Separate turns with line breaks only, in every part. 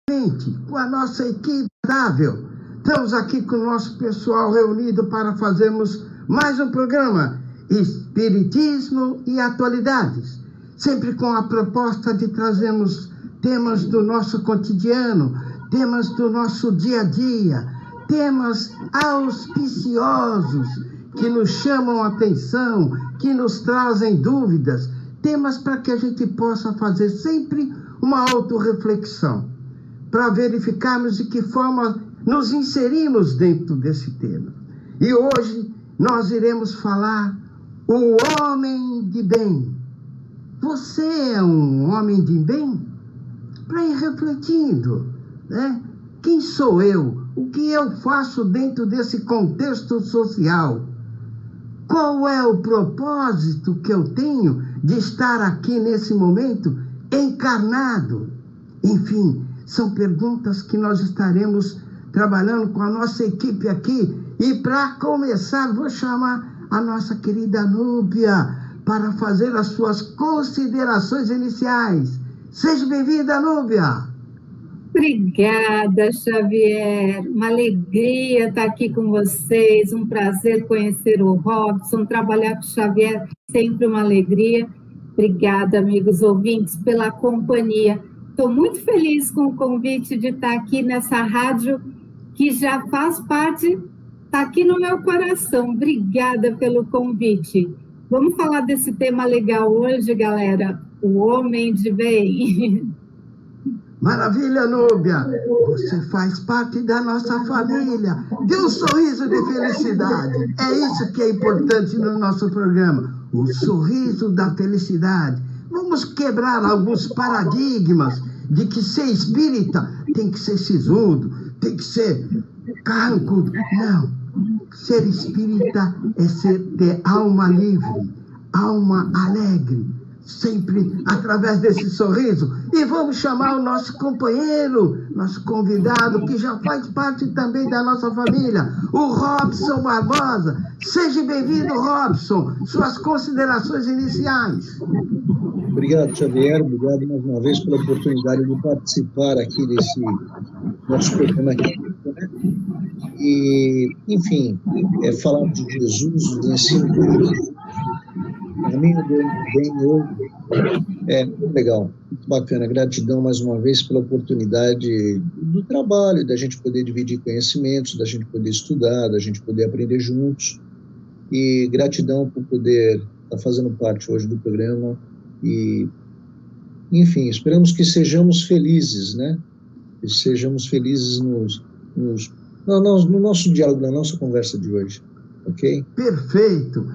com a nossa equipe agradável. Estamos aqui com o nosso pessoal reunido para fazermos mais um programa Espiritismo e Atualidades, sempre com a proposta de trazermos temas do nosso cotidiano, temas do nosso dia a dia, temas auspiciosos que nos chamam a atenção, que nos trazem dúvidas, temas para que a gente possa fazer sempre uma autorreflexão, para verificarmos de que forma nos inserimos dentro desse tema. E hoje nós iremos falar o homem de bem. Você é um homem de bem? Para ir refletindo, né? Quem sou eu? O que eu faço dentro desse contexto social? Qual é o propósito que eu tenho de estar aqui nesse momento encarnado? Enfim, são perguntas que nós estaremos trabalhando com a nossa equipe aqui. E para começar, vou chamar a nossa querida Núbia para fazer as suas considerações iniciais. Seja bem-vinda, Núbia!
Obrigada, Xavier. Uma alegria estar aqui com vocês, um prazer conhecer o Robson, trabalhar com o Xavier, sempre uma alegria. Obrigada, amigos ouvintes, pela companhia. Estou muito feliz com o convite de estar aqui nessa rádio que já faz parte, está aqui no meu coração. Obrigada pelo convite. Vamos falar desse tema legal hoje, galera. O homem de bem.
Maravilha, Núbia! Você faz parte da nossa família. Dê um sorriso de felicidade. É isso que é importante no nosso programa. O sorriso da felicidade. Vamos quebrar alguns paradigmas de que ser espírita tem que ser sisudo, tem que ser carrancudo. Não. Ser espírita é ter alma livre, alma alegre, sempre através desse sorriso. E vamos chamar o nosso companheiro, nosso convidado, que já faz parte também da nossa família, o Robson Barbosa. Seja bem-vindo, Robson. Suas considerações iniciais.
Obrigado, Xavier. Obrigado mais uma vez pela oportunidade de participar aqui desse nosso programa aqui, né? E, enfim, falar de Jesus, do ensino de Jesus, caminho do bem hoje, é muito legal, muito bacana. Gratidão mais uma vez pela oportunidade do trabalho, da gente poder dividir conhecimentos, da gente poder estudar, da gente poder aprender juntos. E gratidão por poder estar fazendo parte hoje do programa. E, enfim, esperamos que sejamos felizes, né? Que sejamos felizes no nosso diálogo, na nossa conversa de hoje, ok?
Perfeito.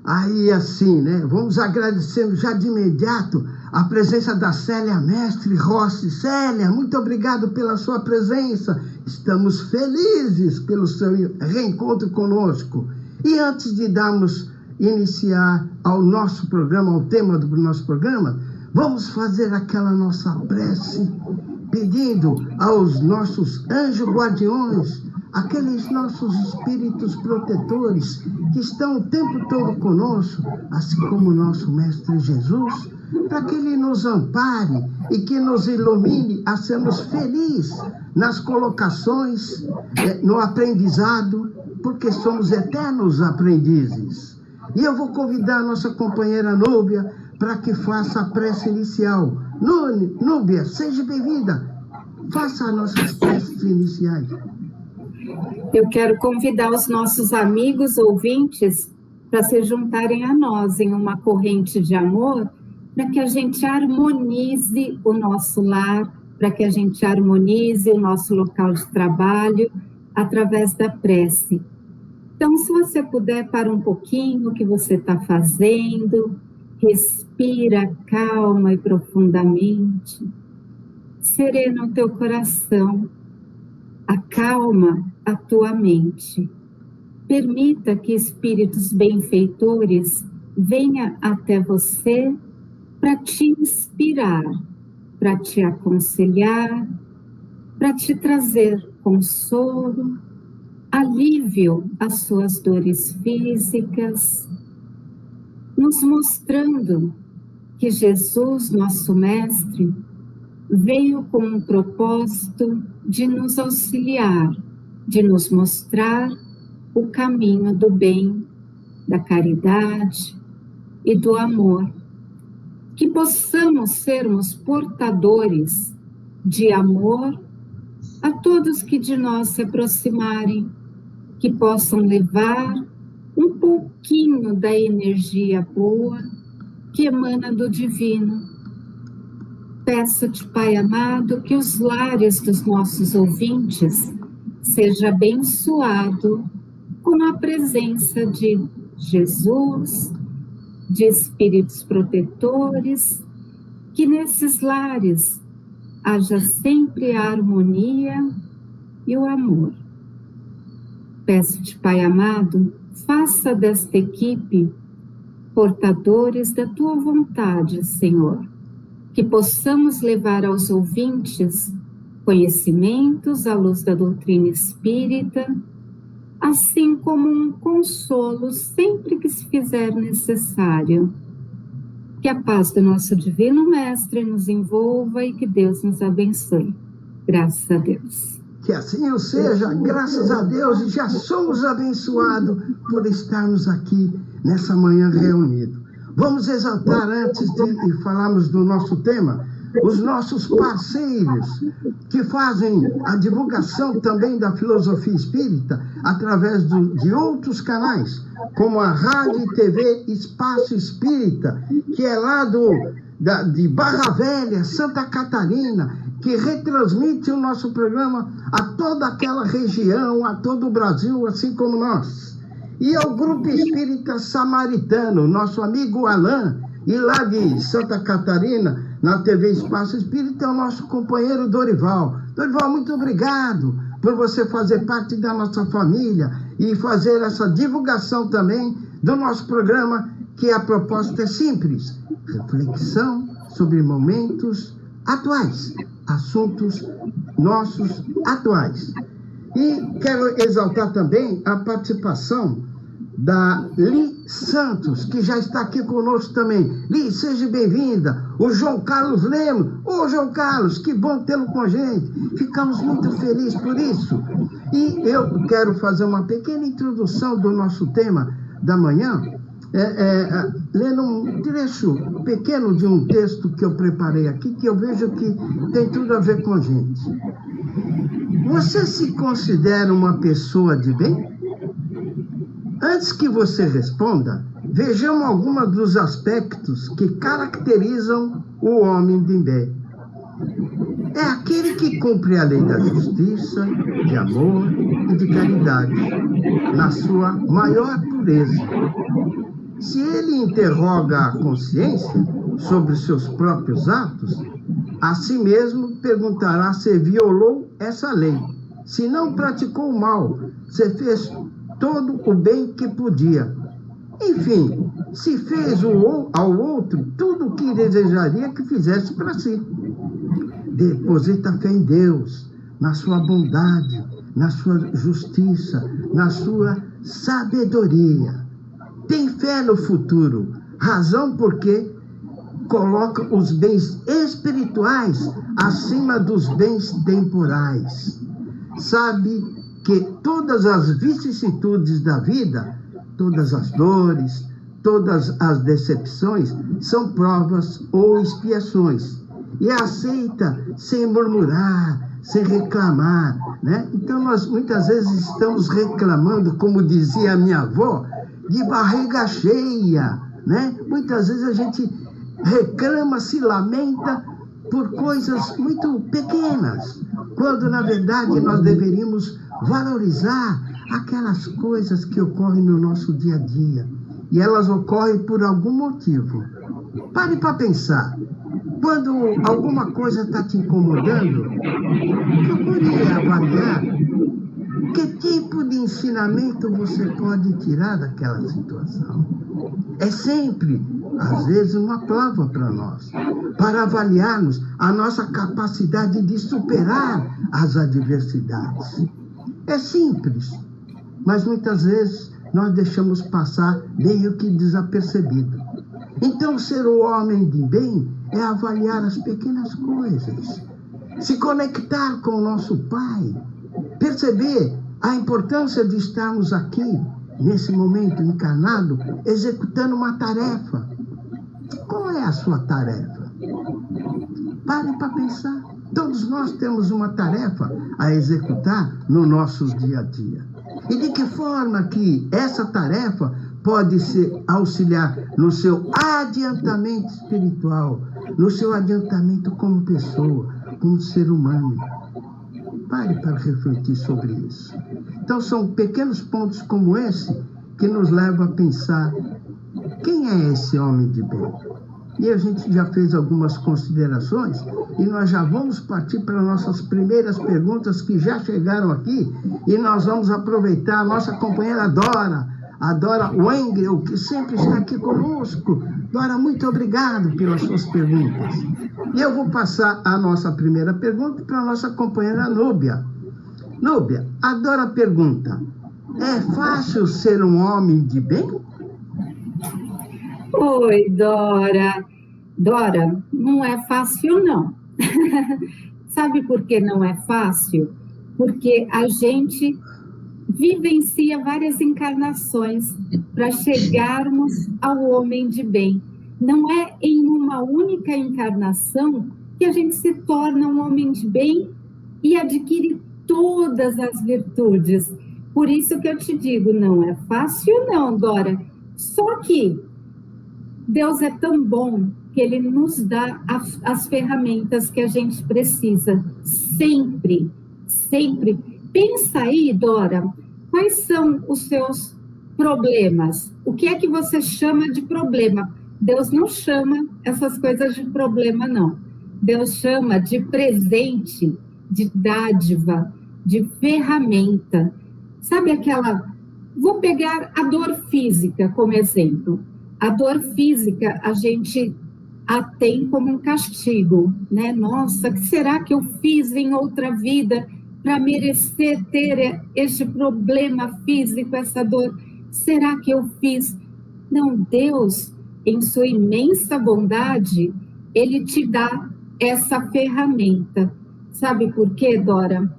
Aí, assim, né? Vamos agradecendo já de imediato a presença da Célia Mestre Rossi. Célia, muito obrigado pela sua presença. Estamos felizes pelo seu reencontro conosco. E antes de iniciar ao nosso programa, ao tema do nosso programa, vamos fazer aquela nossa prece, pedindo aos nossos anjos guardiões, aqueles nossos espíritos protetores que estão o tempo todo conosco, assim como o nosso Mestre Jesus, para que Ele nos ampare e que nos ilumine a sermos felizes nas colocações, no aprendizado, porque somos eternos aprendizes. E eu vou convidar a nossa companheira Núbia para que faça a prece inicial. Núbia, seja bem-vinda. Faça as nossas preces iniciais.
Eu quero convidar os nossos amigos ouvintes para se juntarem a nós em uma corrente de amor, para que a gente harmonize o nosso lar, para que a gente harmonize o nosso local de trabalho através da prece. Então, se você puder, para um pouquinho o que você está fazendo, respira calma e profundamente, serena o teu coração, acalma a tua mente. Permita que espíritos benfeitores venham até você para te inspirar, para te aconselhar, para te trazer consolo, alívio às suas dores físicas, nos mostrando que Jesus, nosso Mestre, veio com um propósito de nos auxiliar, de nos mostrar o caminho do bem, da caridade e do amor. Que possamos sermos portadores de amor a todos que de nós se aproximarem, que possam levar um pouquinho da energia boa que emana do divino. Peço-te, Pai amado, que os lares dos nossos ouvintes seja abençoado com a presença de Jesus, de espíritos protetores, que nesses lares haja sempre a harmonia e o amor. Peço-te, Pai amado, faça desta equipe portadores da tua vontade, Senhor, que possamos levar aos ouvintes conhecimentos à luz da doutrina espírita, assim como um consolo sempre que se fizer necessário. Que a paz do nosso Divino Mestre nos envolva e que Deus nos abençoe. Graças a Deus.
Que assim eu seja, graças a Deus, e já somos abençoados por estarmos aqui nessa manhã reunidos. Vamos exaltar, antes de falarmos do nosso tema, os nossos parceiros que fazem a divulgação também da filosofia espírita através de outros canais, como a Rádio e TV Espaço Espírita, que é lá de Barra Velha, Santa Catarina, que retransmite o nosso programa a toda aquela região, a todo o Brasil, assim como nós. E ao Grupo Espírita Samaritano, nosso amigo Alain, e lá de Santa Catarina, na TV Espaço Espírita, é o nosso companheiro Dorival. Dorival, muito obrigado por você fazer parte da nossa família e fazer essa divulgação também do nosso programa, que a proposta é simples: reflexão sobre momentos atuais, assuntos nossos atuais. E quero exaltar também a participação da Li Santos, que já está aqui conosco também. Li, seja bem-vinda. O João Carlos Lemos. Ô, João Carlos, que bom tê-lo com a gente. Ficamos muito felizes por isso. E eu quero fazer uma pequena introdução do nosso tema da manhã, lendo um trecho pequeno de um texto que eu preparei aqui, que eu vejo que tem tudo a ver com a gente. Você se considera uma pessoa de bem? Antes que você responda, vejamos alguns dos aspectos que caracterizam o homem de bem. É aquele que cumpre a lei da justiça, de amor e de caridade, na sua maior pureza. Se ele interroga a consciência sobre seus próprios atos, a si mesmo perguntará se violou essa lei, se não praticou o mal, se fez todo o bem que podia. Enfim, se fez ao outro tudo o que desejaria que fizesse para si. Deposita fé em Deus, na sua bondade, na sua justiça, na sua sabedoria. Tem fé no futuro, razão porque coloca os bens espirituais acima dos bens temporais. Sabe que todas as vicissitudes da vida, todas as dores, todas as decepções, são provas ou expiações. E aceita sem murmurar, sem reclamar, né? Então nós muitas vezes estamos reclamando, como dizia a minha avó, de barriga cheia, né? Muitas vezes a gente reclama, se lamenta por coisas muito pequenas, quando na verdade nós deveríamos valorizar aquelas coisas que ocorrem no nosso dia a dia. E elas ocorrem por algum motivo. Pare para pensar. Quando alguma coisa está te incomodando, procure avaliar que tipo de ensinamento você pode tirar daquela situação. É sempre, às vezes, uma prova para nós, para avaliarmos a nossa capacidade de superar as adversidades. É simples, mas muitas vezes nós deixamos passar meio que desapercebido. Então, ser o homem de bem é avaliar as pequenas coisas, se conectar com o nosso Pai, perceber a importância de estarmos aqui, nesse momento encarnado, executando uma tarefa. Qual é a sua tarefa? Pare para pensar. Todos nós temos uma tarefa a executar no nosso dia a dia. E de que forma que essa tarefa pode se auxiliar no seu adiantamento espiritual, no seu adiantamento como pessoa, como ser humano? Pare para refletir sobre isso. Então, são pequenos pontos como esse que nos levam a pensar: quem é esse homem de bem? E a gente já fez algumas considerações e nós já vamos partir para nossas primeiras perguntas que já chegaram aqui, e nós vamos aproveitar a nossa companheira Dora, a Dora Wengel, que sempre está aqui conosco. Dora, muito obrigado pelas suas perguntas. E eu vou passar a nossa primeira pergunta para a nossa companheira Núbia. Núbia, a Dora pergunta: é fácil ser um homem de bem?
Oi, Dora. Dora, não é fácil, não. Sabe por que não é fácil? Porque a gente vivencia várias encarnações para chegarmos ao homem de bem. Não é em uma única encarnação que a gente se torna um homem de bem e adquire todas as virtudes. Por isso que eu te digo, não é fácil não, Dora. Só que Deus é tão bom que Ele nos dá as ferramentas que a gente precisa. Sempre, sempre. Pensa aí, Dora, quais são os seus problemas? O que é que você chama de problema? Deus não chama essas coisas de problema, não. Deus chama de presente, de dádiva, de ferramenta. Sabe aquela... Vou pegar a dor física como exemplo. A dor física, a gente a tem como um castigo, né? Nossa, o que será que eu fiz em outra vida para merecer ter este problema físico, essa dor? Será que eu fiz? Não, Deus, em sua imensa bondade, Ele te dá essa ferramenta. Sabe por quê, Dora?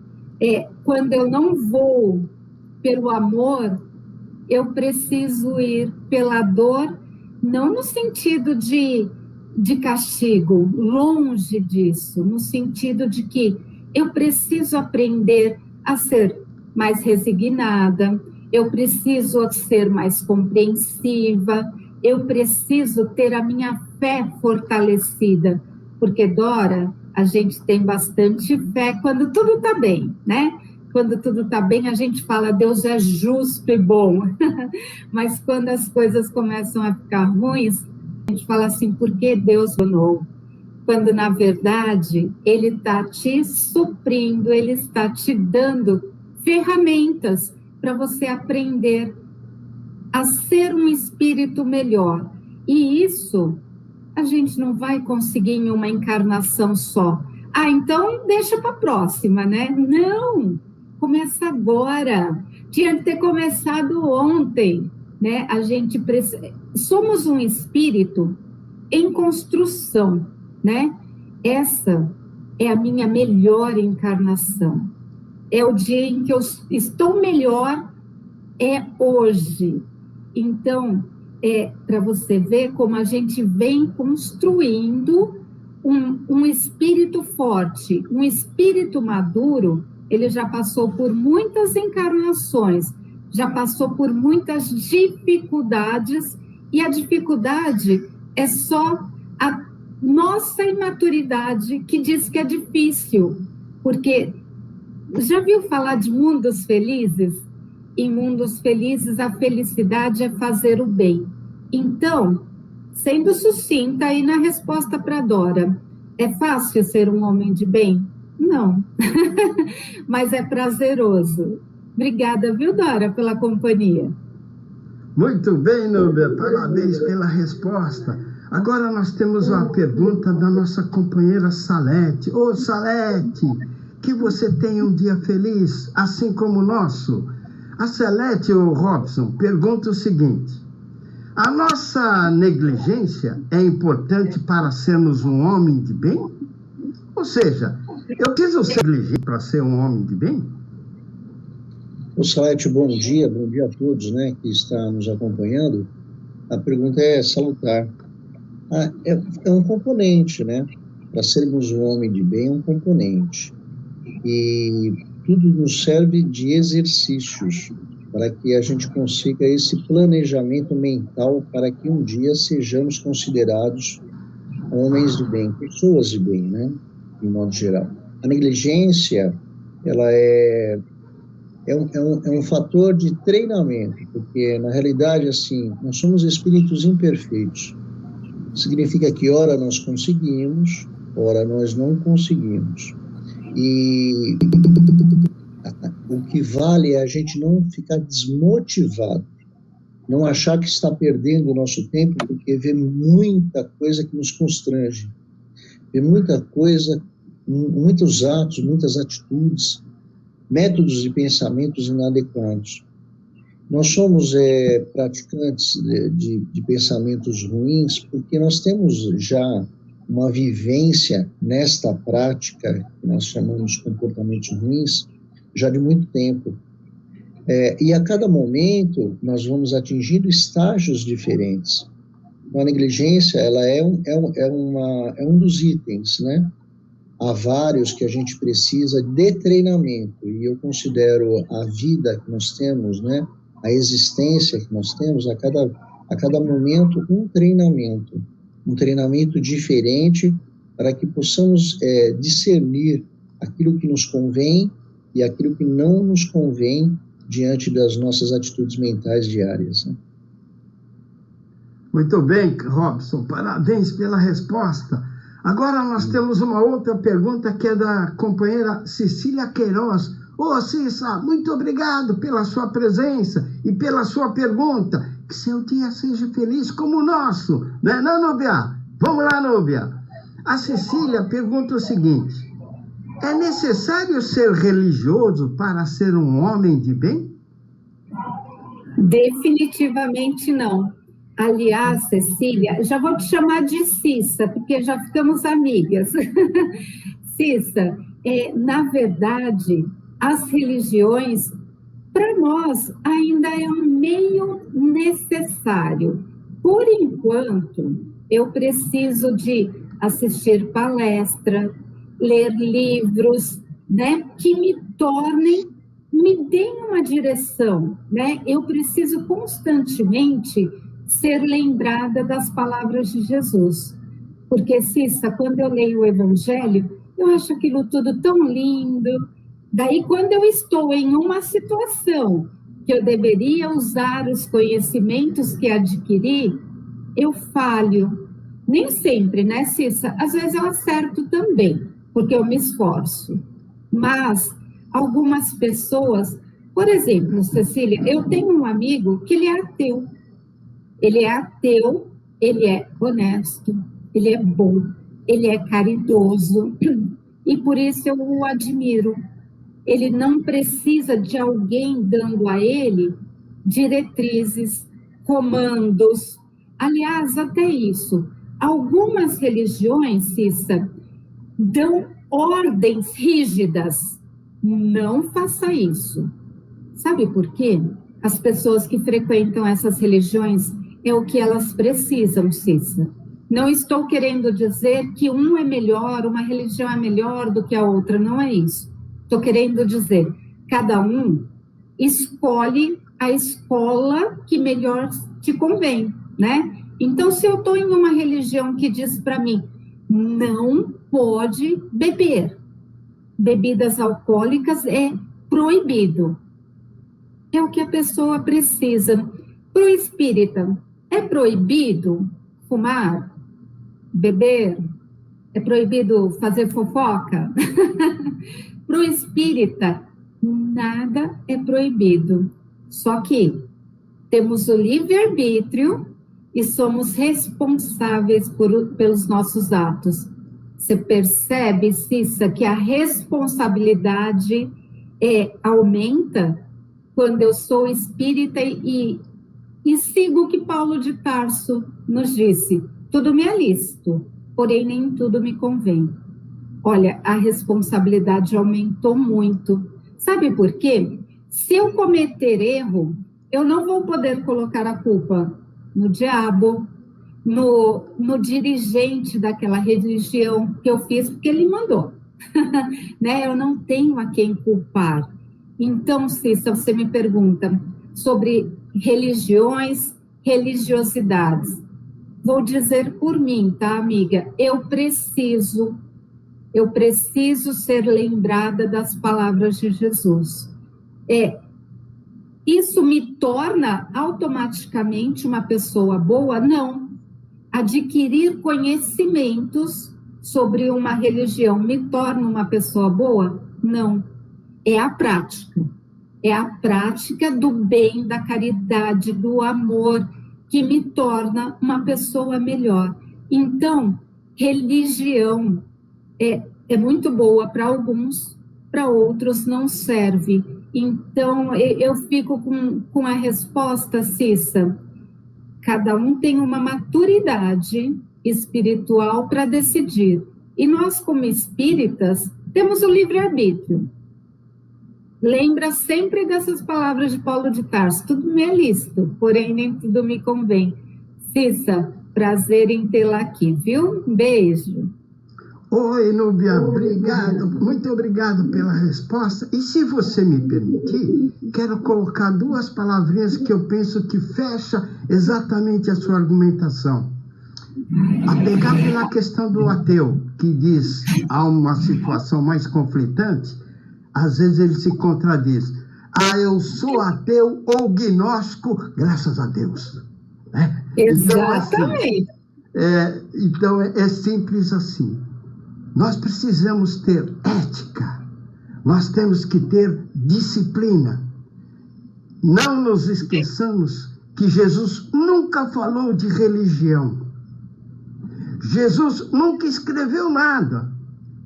Quando eu não vou pelo amor, eu preciso ir pela dor, não no sentido de castigo, longe disso, no sentido de que eu preciso aprender a ser mais resignada, eu preciso ser mais compreensiva, eu preciso ter a minha fé fortalecida, porque, Dora, a gente tem bastante fé quando tudo está bem, né? Quando tudo está bem, a gente fala, Deus é justo e bom. Mas quando as coisas começam a ficar ruins, a gente fala assim, por que Deus donou? Quando, na verdade, Ele está te suprindo, Ele está te dando ferramentas para você aprender a ser um espírito melhor. E isso a gente não vai conseguir em uma encarnação só. Ah, então deixa para a próxima, né? Não! Começa agora. Tinha que ter começado ontem, né? A gente somos um espírito em construção, né? Essa é a minha melhor encarnação. É o dia em que eu estou melhor, é hoje. Então, para você ver como a gente vem construindo um espírito forte, um espírito maduro. Ele já passou por muitas encarnações, já passou por muitas dificuldades, e a dificuldade é só a nossa imaturidade que diz que é difícil, porque já viu falar de mundos felizes? Em mundos felizes, a felicidade é fazer o bem. Então, sendo sucinta aí na resposta para Dora, é fácil ser um homem de bem? Não, mas é prazeroso. Obrigada, viu, Dora, pela companhia.
Muito bem, Núbia, parabéns pela resposta. Agora nós temos uma pergunta da nossa companheira Salete. Ô, Salete, que você tenha um dia feliz, assim como o nosso. A Salete, ô Robson, pergunta o seguinte: A nossa negligência é importante para sermos um homem de bem? Ou seja, eu preciso ser negligente para ser um homem de bem?
O Salete, bom dia a todos, né, que está nos acompanhando. A pergunta é salutar. É um componente, né? Para sermos um homem de bem, é um componente. E tudo nos serve de exercícios para que a gente consiga esse planejamento mental para que um dia sejamos considerados homens de bem, pessoas de bem, né? De modo geral. A negligência, ela é um fator de treinamento, porque, na realidade, assim, nós somos espíritos imperfeitos. Significa que, ora, nós conseguimos, ora, nós não conseguimos. E o que vale é a gente não ficar desmotivado, não achar que está perdendo o nosso tempo, porque vê muita coisa que nos constrange, vê muita coisa, muitos atos, muitas atitudes, métodos de pensamentos inadequados. Nós somos praticantes de pensamentos ruins porque nós temos já uma vivência nesta prática, que nós chamamos de comportamentos ruins, já de muito tempo. E a cada momento nós vamos atingindo estágios diferentes. A negligência, ela é um dos itens, né? Há vários que a gente precisa de treinamento, e eu considero a vida que nós temos, né, a existência que nós temos, a cada momento um treinamento diferente, para que possamos discernir aquilo que nos convém e aquilo que não nos convém diante das nossas atitudes mentais diárias, né?
Muito bem, Robson, parabéns pela resposta. Agora nós temos uma outra pergunta que é da companheira Cecília Queiroz. Ô, Cissa, muito obrigado pela sua presença e pela sua pergunta. Que seu dia seja feliz como o nosso, né, não, Núbia? Vamos lá, Núbia. A Cecília pergunta o seguinte: é necessário ser religioso para ser um homem de bem?
Definitivamente não. Aliás, Cecília, já vou te chamar de Cissa, porque já ficamos amigas. Cissa, na verdade, as religiões, para nós, ainda é um meio necessário. Por enquanto, eu preciso de assistir palestra, ler livros, né, que me deem uma direção, né? Eu preciso constantemente ser lembrada das palavras de Jesus. Porque, Cissa, quando eu leio o Evangelho, eu acho aquilo tudo tão lindo. Daí, quando eu estou em uma situação que eu deveria usar os conhecimentos que adquiri, eu falho. Nem sempre, né, Cissa? Às vezes eu acerto também, porque eu me esforço. Mas algumas pessoas... Por exemplo, Cecília, eu tenho um amigo que ele é ateu. Ele é ateu, ele é honesto, ele é bom, ele é caridoso, e por isso eu o admiro. Ele não precisa de alguém dando a ele diretrizes, comandos. Aliás, até isso. Algumas religiões, Cissa, dão ordens rígidas. Não faça isso. Sabe por quê? As pessoas que frequentam essas religiões é o que elas precisam, Cissa. Não estou querendo dizer que um é melhor, uma religião é melhor do que a outra, não é isso. Estou querendo dizer, cada um escolhe a escola que melhor te convém, né? Então, se eu estou em uma religião que diz para mim, não pode beber, bebidas alcoólicas é proibido. É o que a pessoa precisa. Para o espírita, é proibido fumar, beber? É proibido fazer fofoca? Para o espírita, nada é proibido. Só que temos o livre-arbítrio e somos responsáveis pelos nossos atos. Você percebe, Cissa, que a responsabilidade aumenta quando eu sou espírita e e sigo o que Paulo de Tarso nos disse: tudo me é lícito, porém nem tudo me convém. Olha, a responsabilidade aumentou muito. Sabe por quê? Se eu cometer erro, eu não vou poder colocar a culpa no diabo, no dirigente daquela religião que eu fiz, porque ele mandou. Né? Eu não tenho a quem culpar. Então, Cissa, você me pergunta sobre religiões, religiosidades. Vou dizer por mim, tá, amiga? Eu preciso ser lembrada das palavras de Jesus. Isso me torna automaticamente uma pessoa boa? Não. Adquirir conhecimentos sobre uma religião me torna uma pessoa boa? Não. É a prática. É a prática do bem, da caridade, do amor, que me torna uma pessoa melhor. Então, religião é muito boa para alguns, para outros não serve. Então, eu fico com a resposta, Cissa. Cada um tem uma maturidade espiritual para decidir. E nós, como espíritas, temos o livre-arbítrio. Lembra sempre dessas palavras de Paulo de Tarso: tudo me é lícito, porém nem tudo me convém. Cissa, prazer em tê-la aqui, viu? Um beijo.
Oi, Núbia, obrigado, muito obrigado pela resposta. E se você me permitir, quero colocar duas palavrinhas que eu penso que fecha exatamente a sua argumentação. A pegar pela questão do ateu, que diz há uma situação mais conflitante, às vezes ele se contradiz. Eu sou ateu ou gnóstico, graças a Deus.
Exatamente.
Então, é simples assim. Nós precisamos ter ética, nós temos que ter disciplina. Não nos esqueçamos que Jesus nunca falou de religião. Jesus nunca escreveu nada.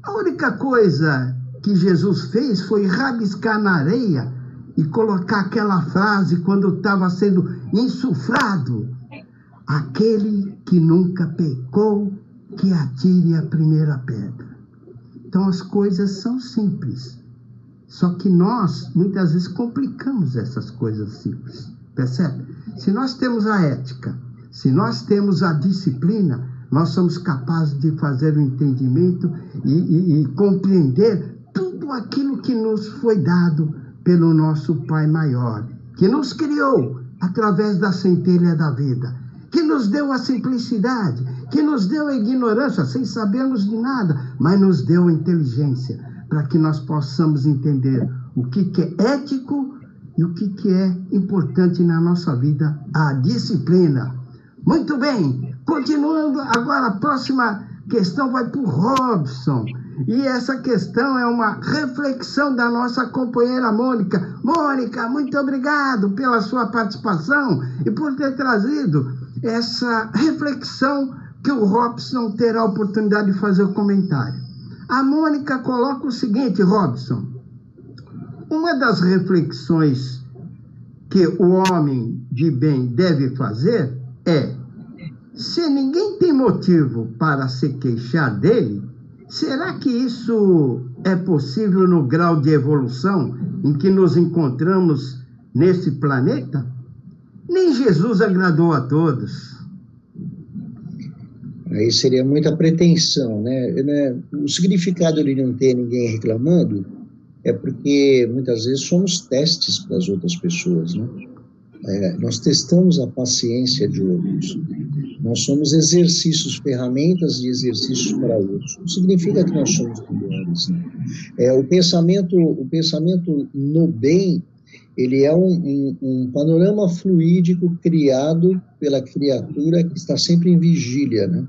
A única coisa que Jesus fez foi rabiscar na areia e colocar aquela frase quando estava sendo insuflado: aquele que nunca pecou, que atire a primeira pedra. Então as coisas são simples. Só que nós, muitas vezes, complicamos essas coisas simples. Percebe? Se nós temos a ética, se nós temos a disciplina, nós somos capazes de fazer o entendimento e compreender tudo aquilo que nos foi dado pelo nosso Pai Maior, que nos criou através da centelha da vida, que nos deu a simplicidade, que nos deu a ignorância, sem sabermos de nada, mas nos deu a inteligência, para que nós possamos entender o que é ético e o que é importante na nossa vida, a disciplina. Muito bem, continuando agora, a próxima questão vai para o Robson. E essa questão é uma reflexão da nossa companheira Mônica. Mônica, muito obrigado pela sua participação e por ter trazido essa reflexão que o Robson terá a oportunidade de fazer o comentário. A Mônica coloca o seguinte, Robson: uma das reflexões que o homem de bem deve fazer é: se ninguém tem motivo para se queixar dele, será que isso é possível no grau de evolução em que nos encontramos nesse planeta? Nem Jesus agradou a todos.
Aí seria muita pretensão, né? O significado de não ter ninguém reclamando é porque muitas vezes somos testes para as outras pessoas, né? Nós testamos a paciência de outros. Nós somos exercícios, ferramentas de exercícios para outros. Não significa que nós somos melhores, né? O pensamento no bem, ele é um panorama fluídico criado pela criatura que está sempre em vigília, né?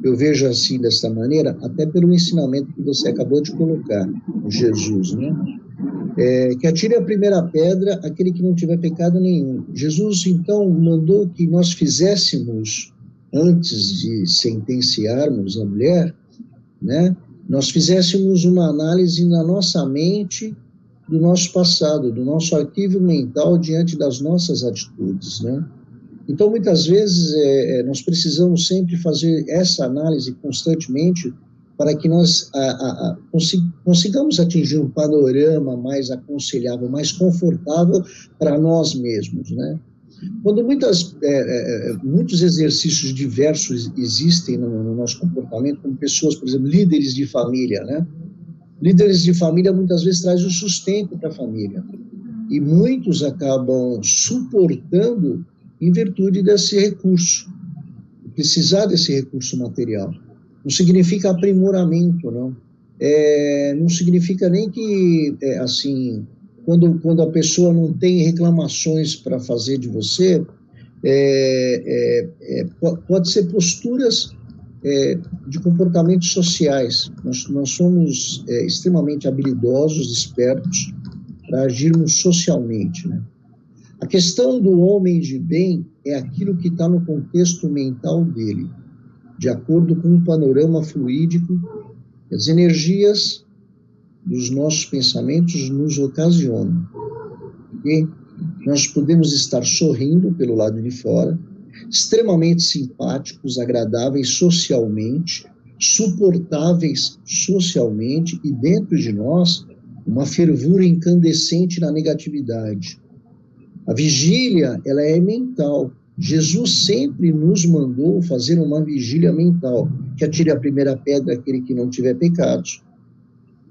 Eu vejo assim, dessa maneira, até pelo ensinamento que você acabou de colocar, Jesus, né? Que atire a primeira pedra aquele que não tiver pecado nenhum. Jesus, então, mandou que nós fizéssemos, antes de sentenciarmos a mulher, né? Nós fizéssemos uma análise na nossa mente do nosso passado, do nosso arquivo mental diante das nossas atitudes, né? Então, muitas vezes, nós precisamos sempre fazer essa análise constantemente para que nós consigamos atingir um panorama mais aconselhável, mais confortável para nós mesmos, né? Quando muitos exercícios diversos existem no nosso comportamento, como pessoas, por exemplo, líderes de família, né? Líderes de família muitas vezes trazem o sustento para a família. E muitos acabam suportando em virtude desse recurso, precisar desse recurso material. Não significa aprimoramento, não. Não significa nem que, assim, quando a pessoa não tem reclamações para fazer de você, pode ser posturas de comportamentos sociais. Nós somos extremamente habilidosos, espertos, para agirmos socialmente, né? A questão do homem de bem é aquilo que está no contexto mental dele, de acordo com um panorama fluídico, as energias dos nossos pensamentos nos ocasionam. E nós podemos estar sorrindo pelo lado de fora, extremamente simpáticos, agradáveis socialmente, suportáveis socialmente, e dentro de nós, uma fervura incandescente na negatividade. A vigília, ela é mental. Jesus sempre nos mandou fazer uma vigília mental, que atire a primeira pedra aquele que não tiver pecados,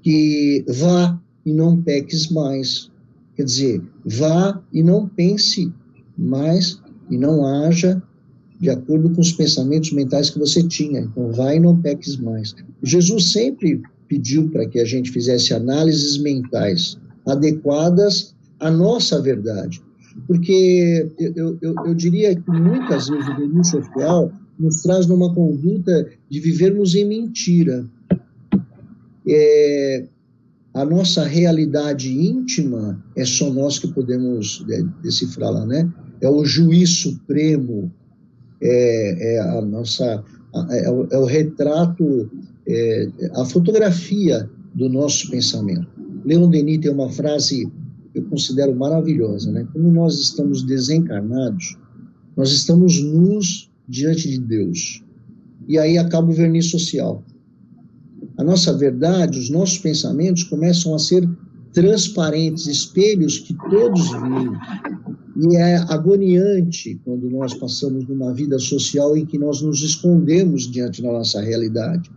que vá e não peques mais. Quer dizer, vá e não pense mais e não haja de acordo com os pensamentos mentais que você tinha. Então, vá e não peques mais. Jesus sempre pediu para que a gente fizesse análises mentais adequadas à nossa verdade. Porque eu diria que muitas vezes o veneno social nos traz numa conduta de vivermos em mentira. A nossa realidade íntima é só nós que podemos decifrá-la, né? É o juiz supremo, é o retrato, a fotografia do nosso pensamento. Leon Denis tem uma frase que eu considero maravilhosa, né? Quando nós estamos desencarnados, nós estamos nus diante de Deus. E aí acaba o verniz social. A nossa verdade, os nossos pensamentos começam a ser transparentes, espelhos que todos veem. E é agoniante quando nós passamos numa vida social em que nós nos escondemos diante da nossa realidade.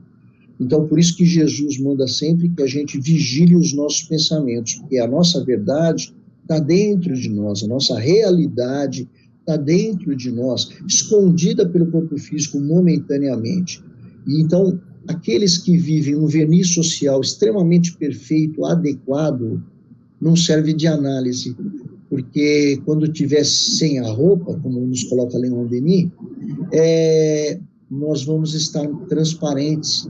Então, por isso que Jesus manda sempre que a gente vigile os nossos pensamentos, porque a nossa verdade está dentro de nós, a nossa realidade está dentro de nós, escondida pelo corpo físico momentaneamente. E então, aqueles que vivem um verniz social extremamente perfeito, adequado, não serve de análise, porque quando tiver sem a roupa, como nos coloca Leon Denis, nós vamos estar transparentes,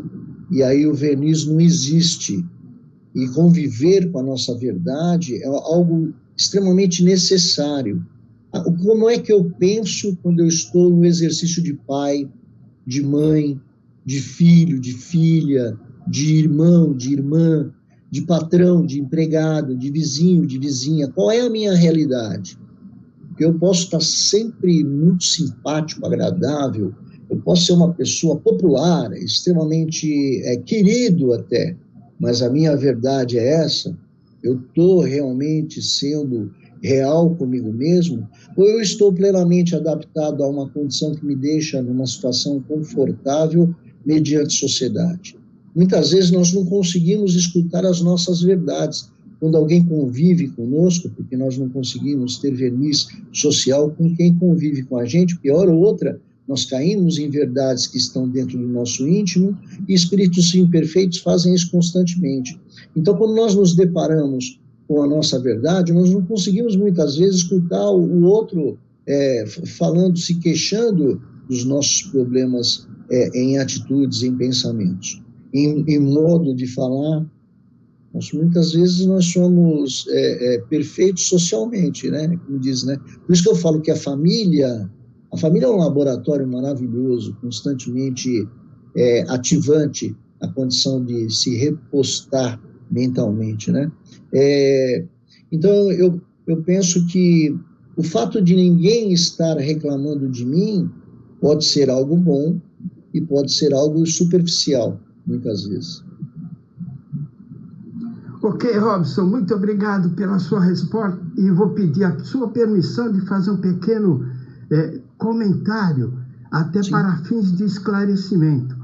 e aí o verniz não existe. E conviver com a nossa verdade é algo extremamente necessário. Como é que eu penso quando eu estou no exercício de pai, de mãe, de filho, de filha, de irmão, de irmã, de patrão, de empregado, de vizinho, de vizinha? Qual é a minha realidade? Eu posso estar sempre muito simpático, agradável, eu posso ser uma pessoa popular, extremamente querido até, mas a minha verdade é essa? Eu estou realmente sendo real comigo mesmo? Ou eu estou plenamente adaptado a uma condição que me deixa numa situação confortável mediante sociedade? Muitas vezes nós não conseguimos escutar as nossas verdades. Quando alguém convive conosco, porque nós não conseguimos ter verniz social com quem convive com a gente, pior ou outra, nós caímos em verdades que estão dentro do nosso íntimo, e espíritos imperfeitos fazem isso constantemente. Então, quando nós nos deparamos com a nossa verdade, nós não conseguimos muitas vezes escutar o outro falando, se queixando dos nossos problemas em atitudes, em pensamentos, em modo de falar. Muitas vezes nós somos perfeitos socialmente, né? Como diz, né? Por isso que eu falo que a família é um laboratório maravilhoso, constantemente ativante a condição de se repostar mentalmente, né? Então, eu penso que o fato de ninguém estar reclamando de mim pode ser algo bom e pode ser algo superficial, muitas vezes.
Ok, Robson, muito obrigado pela sua resposta e vou pedir a sua permissão de fazer um pequeno comentário, até
Sim.
para fins de esclarecimento.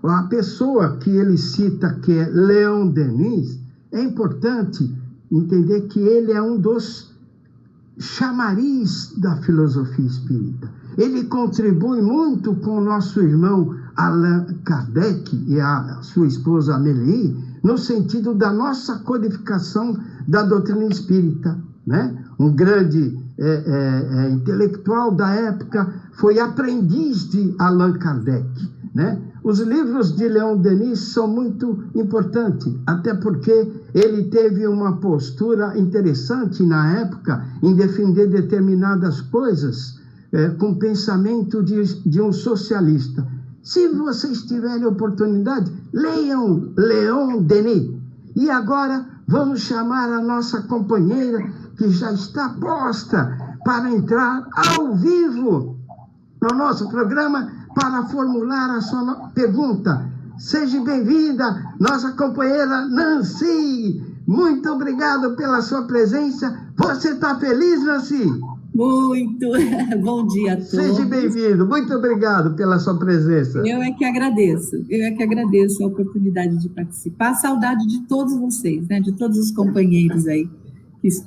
A pessoa que ele cita, que é Leon Denis, é importante entender que ele é um dos chamariz da filosofia espírita. Ele contribui muito com o nosso irmão Allan Kardec e a sua esposa Amélie, no sentido da nossa codificação da doutrina espírita, né? Um grande intelectual da época foi aprendiz de Allan Kardec, né? Os livros de Leon Denis são muito importantes, até porque ele teve uma postura interessante na época em defender determinadas coisas com pensamento de um socialista. Se vocês tiverem oportunidade, leiam Leon Denis. E agora vamos chamar a nossa companheira, que já está posta para entrar ao vivo no nosso programa para formular a sua pergunta. Seja bem-vinda, nossa companheira Nancy. Muito obrigado pela sua presença. Você está feliz, Nancy?
Muito. Bom dia a todos.
Seja bem-vindo. Muito obrigado pela sua presença.
Eu é que agradeço a oportunidade de participar. Saudade de todos vocês, né? De todos os companheiros aí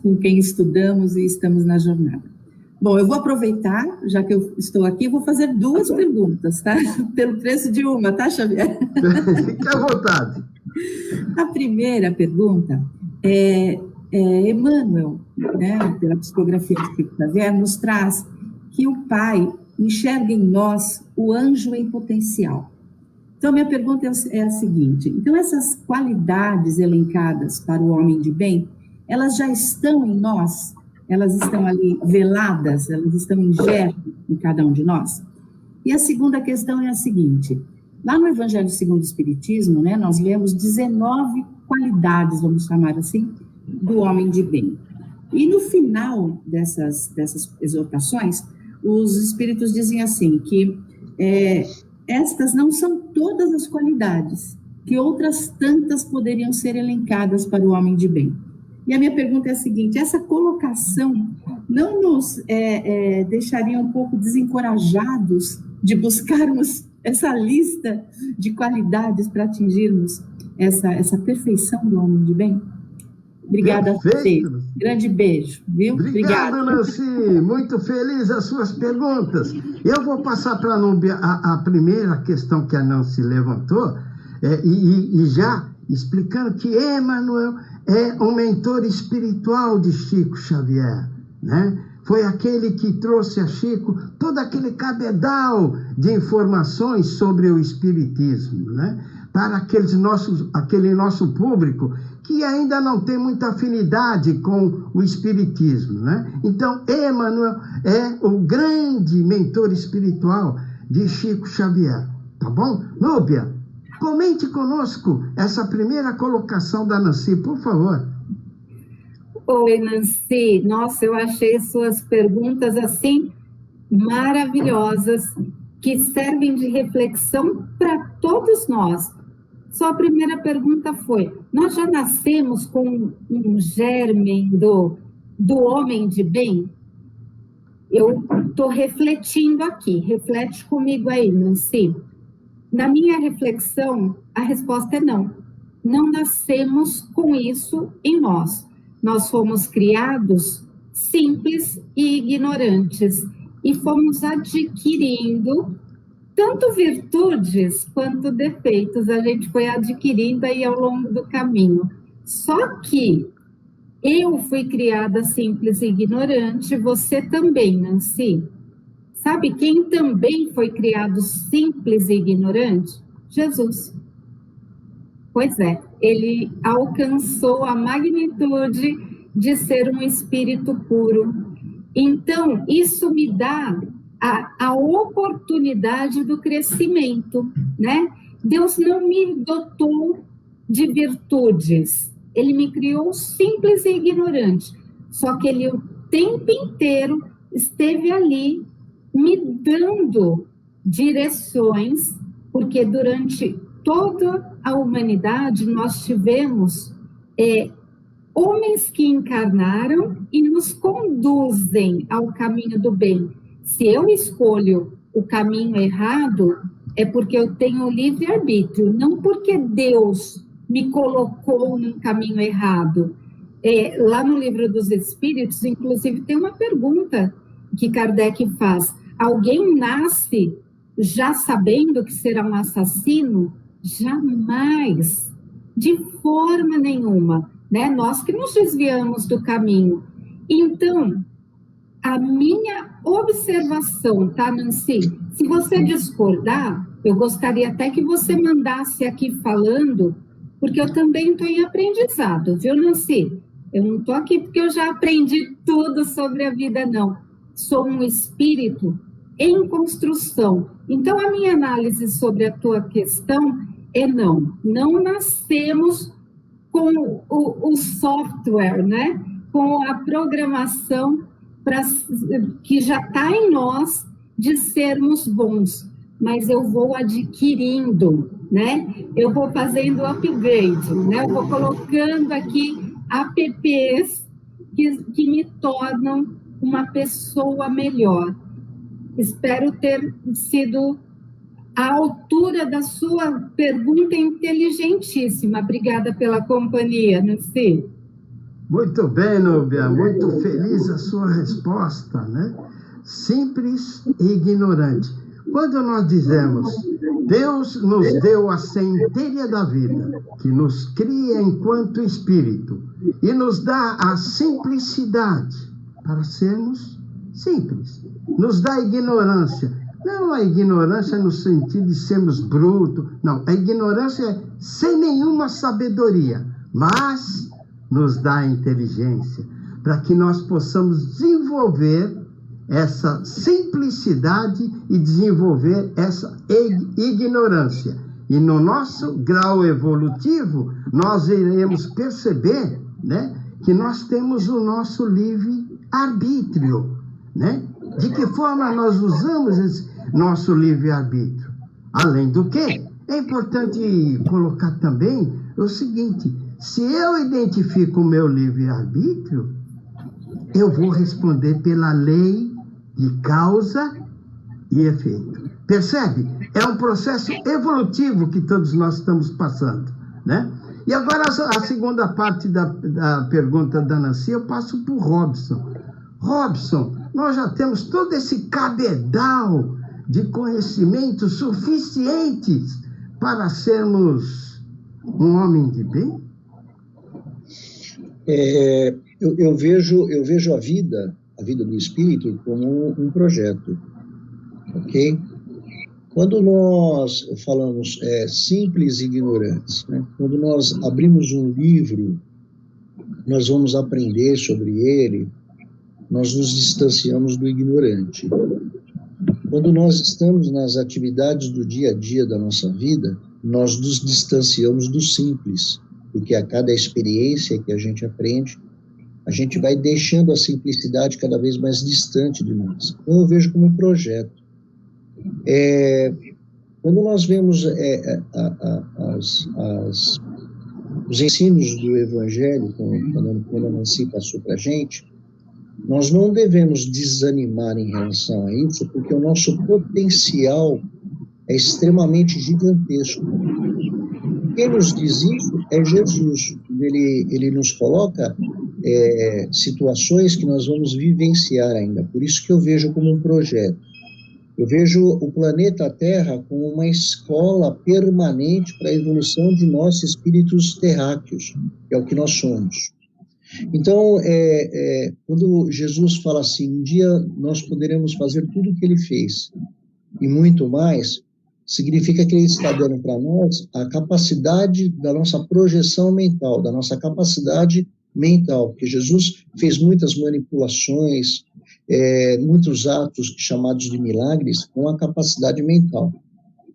com quem estudamos e estamos na jornada. Bom, eu vou aproveitar, já que eu estou aqui, vou fazer 2 perguntas, tá? Pelo preço de uma, tá, Xavier?
Fique à vontade.
A primeira pergunta é Emmanuel, né, pela psicografia de Chico Xavier, nos traz que o Pai enxerga em nós o anjo em potencial. Então, minha pergunta é a seguinte: então, essas qualidades elencadas para o homem de bem, elas já estão em nós? Elas estão ali veladas? Elas estão em germe em cada um de nós? E a segunda questão é a seguinte: lá no Evangelho segundo o Espiritismo, né, nós lemos 19 qualidades, vamos chamar assim, do homem de bem. E no final dessas exortações, os espíritos dizem assim, que estas não são todas as qualidades, que outras tantas poderiam ser elencadas para o homem de bem. E a minha pergunta é a seguinte: essa colocação não nos deixaria um pouco desencorajados de buscarmos essa lista de qualidades para atingirmos essa perfeição do homem de bem? Obrigada a vocês. Grande beijo, viu?
Obrigado, Nancy. Muito feliz as suas perguntas. Eu vou passar para a Núbia a primeira questão que a Nancy levantou, e já explicando que Emmanuel é um mentor espiritual de Chico Xavier, né? Foi aquele que trouxe a Chico todo aquele cabedal de informações sobre o espiritismo, né? Para aquele nosso público que ainda não tem muita afinidade com o espiritismo, né? Então, Emmanuel é o grande mentor espiritual de Chico Xavier, tá bom? Núbia, comente conosco essa primeira colocação da Nancy, por favor.
Oi, Nancy. Nossa, eu achei suas perguntas assim maravilhosas, que servem de reflexão para todos nós. Só a primeira pergunta foi: nós já nascemos com um germe do homem de bem? Eu estou refletindo aqui, reflete comigo aí, Nancy. Na minha reflexão, a resposta é não. Não nascemos com isso em nós. Nós fomos criados simples e ignorantes e fomos adquirindo tanto virtudes quanto defeitos. A gente foi adquirindo aí ao longo do caminho. Só que eu fui criada simples e ignorante, você também, Nancy. Sabe quem também foi criado simples e ignorante? Jesus. Pois é, ele alcançou a magnitude de ser um espírito puro. Então, isso me dá a oportunidade do crescimento, né? Deus não me dotou de virtudes. Ele me criou simples e ignorante. Só que ele o tempo inteiro esteve ali me dando direções, porque durante toda a humanidade nós tivemos homens que encarnaram e nos conduzem ao caminho do bem. Se eu escolho o caminho errado, é porque eu tenho livre-arbítrio, não porque Deus me colocou no caminho errado. Lá no Livro dos Espíritos, inclusive, tem uma pergunta que Kardec faz. Alguém nasce já sabendo que será um assassino? Jamais, de forma nenhuma, né? Nós que nos desviamos do caminho. Então, a minha observação, tá, Nancy? Se você discordar, eu gostaria até que você mandasse aqui falando, porque eu também estou em aprendizado, viu, Nancy? Eu não estou aqui porque eu já aprendi tudo sobre a vida, não. Sou um espírito em construção. Então, a minha análise sobre a tua questão é não nascemos com o software, né? Com a programação que já está em nós de sermos bons, mas eu vou adquirindo, né? Eu vou fazendo upgrade, né? Eu vou colocando aqui apps que me tornam uma pessoa melhor. Espero ter sido à altura da sua pergunta inteligentíssima. Obrigada pela companhia, Nancy.
Muito bem, Núbia, muito feliz a sua resposta, né? Simples e ignorante. Quando nós dizemos, Deus nos deu a centelha da vida, que nos cria enquanto espírito, e nos dá a simplicidade para sermos simples. Nos dá a ignorância. Não a ignorância no sentido de sermos brutos, não. A ignorância é sem nenhuma sabedoria, mas nos dá a inteligência para que nós possamos desenvolver essa simplicidade e desenvolver essa ignorância. E no nosso grau evolutivo, nós iremos perceber, né, que nós temos o nosso livre-arbítrio, né? De que forma nós usamos esse nosso livre-arbítrio? Além do que, é importante colocar também o seguinte: se eu identifico o meu livre-arbítrio, eu vou responder pela lei de causa e efeito. Percebe? É um processo evolutivo que todos nós estamos passando, né? E agora a segunda parte da pergunta da Nancy, eu passo para o Robson. Robson, nós já temos todo esse cabedal de conhecimentos suficientes para sermos um homem de bem?
Eu vejo a vida do espírito como um projeto, ok? Quando nós falamos simples e ignorantes, né? Quando nós abrimos um livro, nós vamos aprender sobre ele, nós nos distanciamos do ignorante. Quando nós estamos nas atividades do dia a dia da nossa vida, nós nos distanciamos do simples, porque a cada experiência que a gente aprende, a gente vai deixando a simplicidade cada vez mais distante de nós. Então, eu vejo como um projeto. Quando nós vemos os ensinos do Evangelho, quando a Nancy passou para a gente, nós não devemos desanimar em relação a isso, porque o nosso potencial é extremamente gigantesco. Quem nos diz isso é Jesus. Ele nos coloca situações que nós vamos vivenciar ainda. Por isso que eu vejo como um projeto. Eu vejo o planeta Terra como uma escola permanente para a evolução de nós, espíritos terráqueos, que é o que nós somos. Então, quando Jesus fala assim, um dia nós poderemos fazer tudo o que ele fez, e muito mais, significa que ele está dando para nós a capacidade da nossa projeção mental, da nossa capacidade mental, porque Jesus fez muitas manipulações, muitos atos chamados de milagres com a capacidade mental.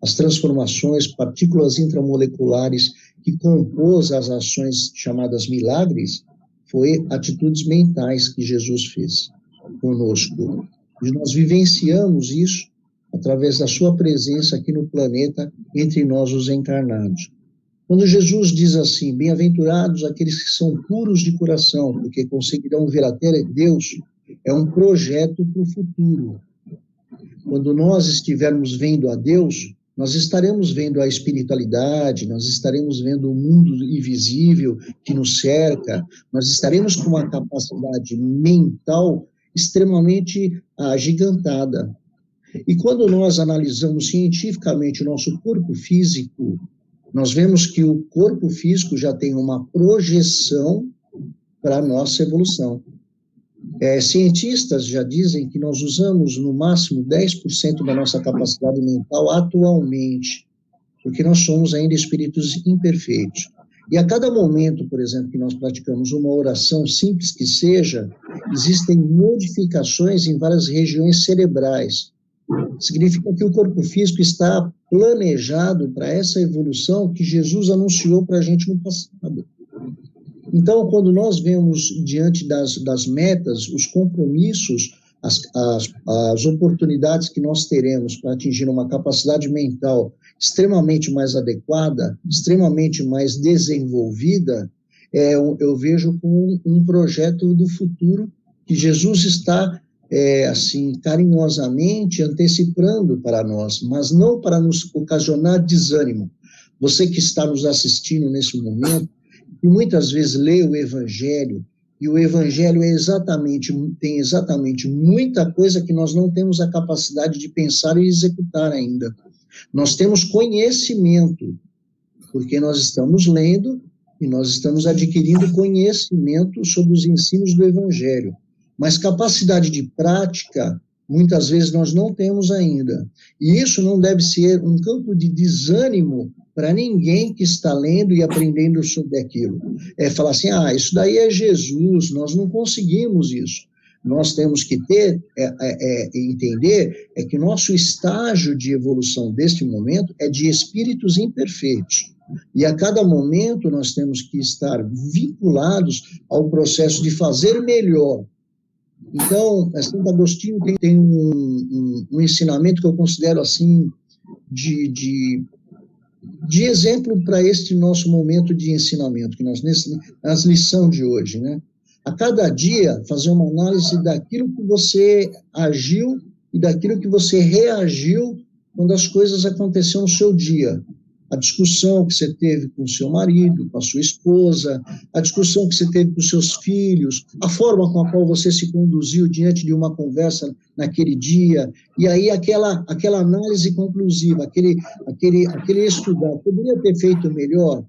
As transformações, partículas intramoleculares que compôs as ações chamadas milagres foi atitudes mentais que Jesus fez conosco. E nós vivenciamos isso através da sua presença aqui no planeta, entre nós os encarnados. Quando Jesus diz assim, bem-aventurados aqueles que são puros de coração, porque conseguirão ver até Deus, é um projeto para o futuro. Quando nós estivermos vendo a Deus, nós estaremos vendo a espiritualidade, nós estaremos vendo o mundo invisível que nos cerca, nós estaremos com uma capacidade mental extremamente agigantada. E quando nós analisamos cientificamente o nosso corpo físico, nós vemos que o corpo físico já tem uma projeção para a nossa evolução. Cientistas já dizem que nós usamos no máximo 10% da nossa capacidade mental atualmente, porque nós somos ainda espíritos imperfeitos. E a cada momento, por exemplo, que nós praticamos uma oração simples que seja, existem modificações em várias regiões cerebrais. Significa que o corpo físico está planejado para essa evolução que Jesus anunciou para a gente no passado. Então, quando nós vemos diante das metas, os compromissos, as oportunidades que nós teremos para atingir uma capacidade mental extremamente mais adequada, extremamente mais desenvolvida, eu vejo como um projeto do futuro que Jesus está assim, carinhosamente antecipando para nós, mas não para nos ocasionar desânimo. Você que está nos assistindo nesse momento, e muitas vezes lê o Evangelho, e o Evangelho tem exatamente muita coisa que nós não temos a capacidade de pensar e executar ainda. Nós temos conhecimento, porque nós estamos lendo e nós estamos adquirindo conhecimento sobre os ensinos do Evangelho. Mas capacidade de prática, muitas vezes nós não temos ainda. E isso não deve ser um campo de desânimo para ninguém que está lendo e aprendendo sobre aquilo. Falar assim, isso daí é Jesus, nós não conseguimos isso. Nós temos que entender que nosso estágio de evolução deste momento é de espíritos imperfeitos. E a cada momento nós temos que estar vinculados ao processo de fazer melhor. Então, Santo Agostinho tem um ensinamento que eu considero assim de exemplo para este nosso momento de ensinamento, que nas lições de hoje, né? A cada dia, fazer uma análise daquilo que você agiu e daquilo que você reagiu quando as coisas aconteceram no seu dia. A discussão que você teve com o seu marido, com a sua esposa, a discussão que você teve com os seus filhos, a forma com a qual você se conduziu diante de uma conversa naquele dia, e aí aquela análise conclusiva, aquele estudar, poderia ter feito melhor?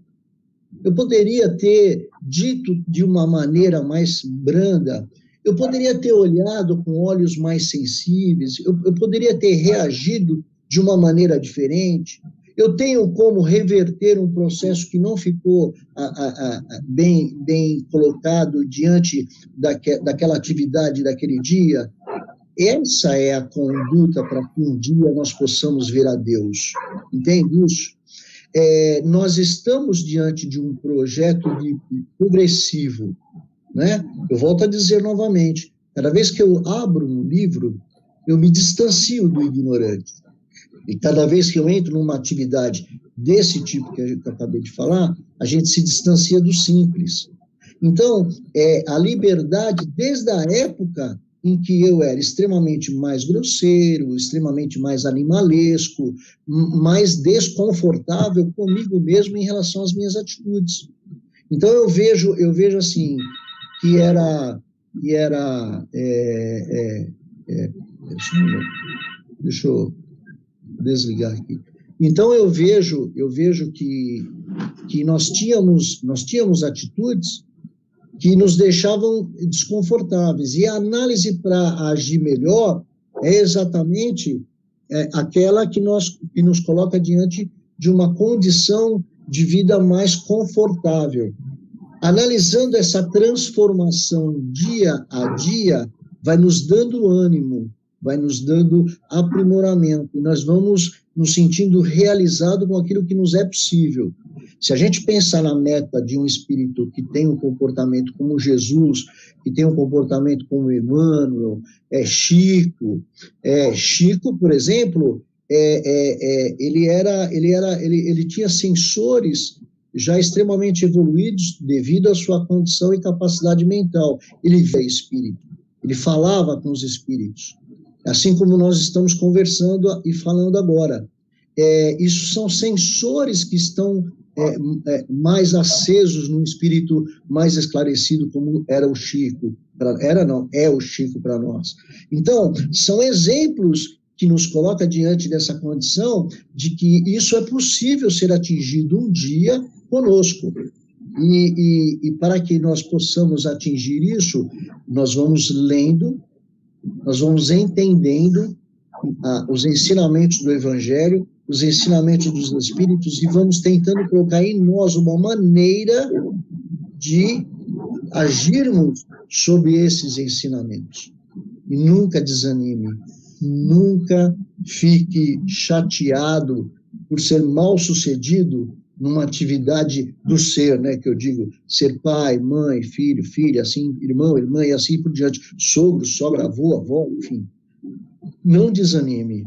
Eu poderia ter dito de uma maneira mais branda, eu poderia ter olhado com olhos mais sensíveis, eu poderia ter reagido de uma maneira diferente. Eu tenho como reverter um processo que não ficou bem colocado diante daquela atividade daquele dia. Essa é a conduta para que um dia nós possamos ver a Deus. Entende isso? Nós estamos diante de um projeto progressivo, né? Eu volto a dizer novamente, cada vez que eu abro um livro, eu me distancio do ignorante. E cada vez que eu entro numa atividade desse tipo que eu acabei de falar, a gente se distancia do simples. Então, a liberdade, desde a época em que eu era extremamente mais grosseiro, extremamente mais animalesco, mais desconfortável comigo mesmo em relação às minhas atitudes. Então, eu vejo assim, que era deixa eu desligar aqui. Então, eu vejo que nós tínhamos atitudes que nos deixavam desconfortáveis. E a análise para agir melhor é exatamente aquela que nos coloca diante de uma condição de vida mais confortável. Analisando essa transformação dia a dia, vai nos dando ânimo, vai nos dando aprimoramento, e nós vamos nos sentindo realizados com aquilo que nos é possível. Se a gente pensar na meta de um espírito que tem um comportamento como Jesus, que tem um comportamento como Emmanuel, Chico, por exemplo, ele tinha sensores já extremamente evoluídos devido à sua condição e capacidade mental. Ele via espírito, ele falava com os espíritos, assim como nós estamos conversando e falando agora. Isso são sensores que estão mais acesos num espírito mais esclarecido, como era o Chico. É o Chico para nós. Então, são exemplos que nos coloca diante dessa condição de que isso é possível ser atingido um dia conosco. E para que nós possamos atingir isso, nós vamos lendo, nós vamos entendendo os ensinamentos do Evangelho, os ensinamentos dos Espíritos, e vamos tentando colocar em nós uma maneira de agirmos sobre esses ensinamentos. E nunca desanime, nunca fique chateado por ser mal sucedido numa atividade do ser, né, que eu digo, ser pai, mãe, filho, filha, assim, irmão, irmã, e assim por diante, sogro, sogra, avô, avó, enfim. Não desanime,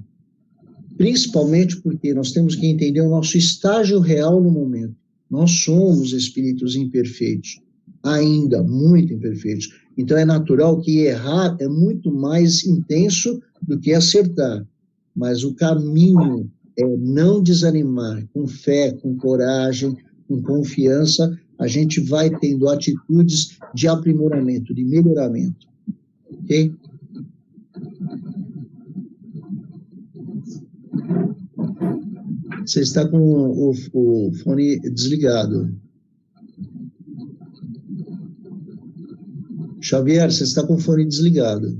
principalmente porque nós temos que entender o nosso estágio real no momento. Nós somos espíritos imperfeitos, ainda muito imperfeitos. Então é natural que errar é muito mais intenso do que acertar, mas o caminho é não desanimar, com fé, com coragem, com confiança, a gente vai tendo atitudes de aprimoramento, de melhoramento. Ok? Você está com o fone desligado. Xavier, você está com o fone desligado.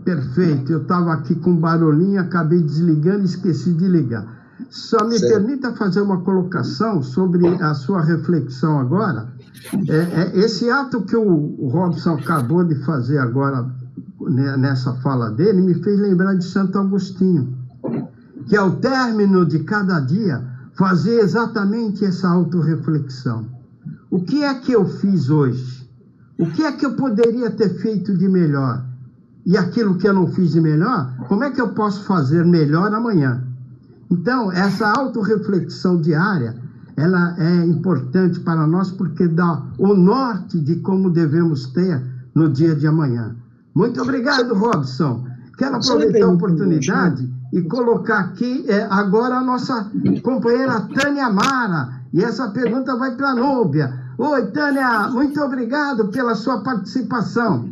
Perfeito, eu estava aqui com barulhinho, acabei desligando e esqueci de ligar. Só me permita fazer uma colocação sobre a sua reflexão agora. Esse ato que o Robson acabou de fazer agora, nessa fala dele, me fez lembrar de Santo Agostinho, que ao término de cada dia, fazer exatamente essa autorreflexão. O que é que eu fiz hoje? O que é que eu poderia ter feito de melhor? E aquilo que eu não fiz de melhor, como é que eu posso fazer melhor amanhã? Então, essa autorreflexão diária, ela é importante para nós porque dá o norte de como devemos ter no dia de amanhã. Muito obrigado, Robson. Quero aproveitar a oportunidade e colocar aqui agora a nossa companheira Tânia Mara. E essa pergunta vai para a Núbia. Oi, Tânia, muito obrigado pela sua participação.